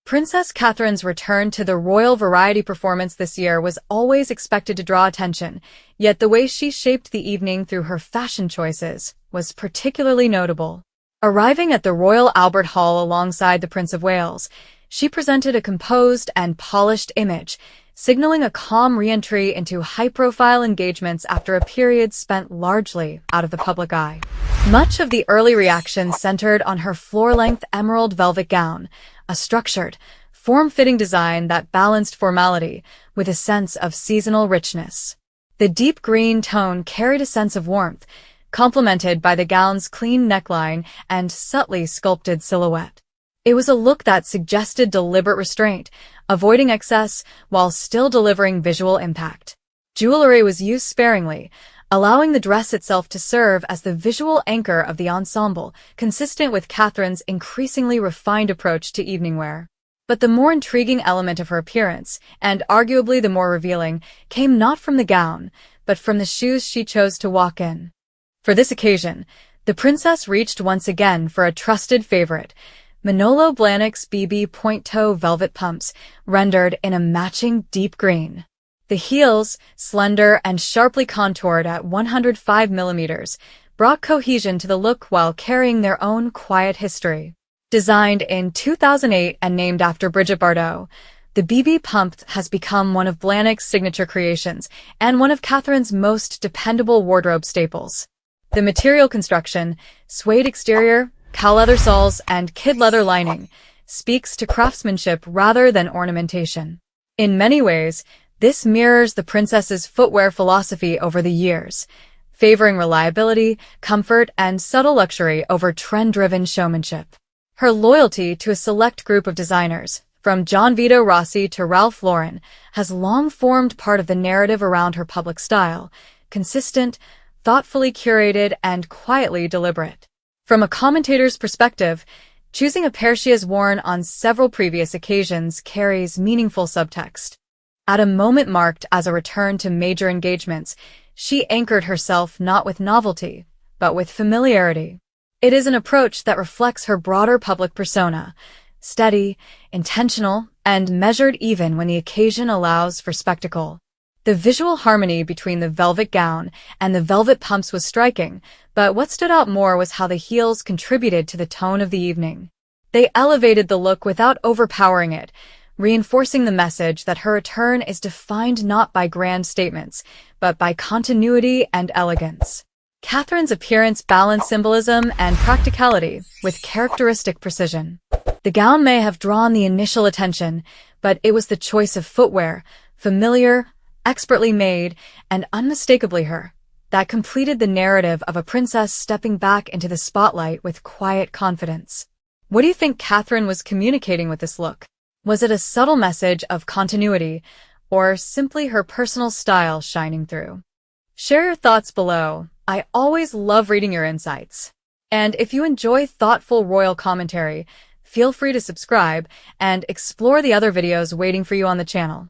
Princess Catherine's return to the royal variety performance this year was always expected to draw attention, yet the way she shaped the evening through her fashion choices was particularly notable. Arriving at the Royal Albert Hall alongside the Prince of Wales, she presented a composed and polished image, signaling a calm re-entry into high-profile engagements after a period spent largely out of the public eye. Much of the early reaction centered on her floor-length emerald velvet gown, a structured, form-fitting design that balanced formality with a sense of seasonal richness. The deep green tone carried a sense of warmth, complemented by the gown's clean neckline and subtly sculpted silhouette. It was a look that suggested deliberate restraint, avoiding excess while still delivering visual impact. Jewelry was used sparingly, allowing the dress itself to serve as the visual anchor of the ensemble, consistent with Catherine's increasingly refined approach to evening wear. But the more intriguing element of her appearance, and arguably the more revealing, came not from the gown, but from the shoes she chose to walk in. For this occasion, the princess reached once again for a trusted favorite, Manolo Blahnik's BB point-toe velvet pumps, rendered in a matching deep green. The heels, slender and sharply contoured at 105 millimeters, brought cohesion to the look while carrying their own quiet history. Designed in 2008 and named after Brigitte Bardot, the BB pump has become one of Blahnik's signature creations and one of Catherine's most dependable wardrobe staples. The material construction, suede exterior, cow leather soles, and kid leather lining, speaks to craftsmanship rather than ornamentation. In many ways, this mirrors the princess's footwear philosophy over the years, favoring reliability, comfort, and subtle luxury over trend-driven showmanship. Her loyalty to a select group of designers, from John Vito Rossi to Ralph Lauren, has long formed part of the narrative around her public style, consistent, thoughtfully curated, and quietly deliberate. From a commentator's perspective, choosing a pair she has worn on several previous occasions carries meaningful subtext. At a moment marked as a return to major engagements, she anchored herself not with novelty, but with familiarity. It is an approach that reflects her broader public persona, steady, intentional, and measured even when the occasion allows for spectacle. The visual harmony between the velvet gown and the velvet pumps was striking, but what stood out more was how the heels contributed to the tone of the evening. They elevated the look without overpowering it, reinforcing the message that her return is defined not by grand statements, but by continuity and elegance. Catherine's appearance balanced symbolism and practicality with characteristic precision. The gown may have drawn the initial attention, but it was the choice of footwear, familiar, expertly made, and unmistakably her, that completed the narrative of a princess stepping back into the spotlight with quiet confidence. What do you think Catherine was communicating with this look? Was it a subtle message of continuity, or simply her personal style shining through? Share your thoughts below. I always love reading your insights. And if you enjoy thoughtful royal commentary, feel free to subscribe and explore the other videos waiting for you on the channel.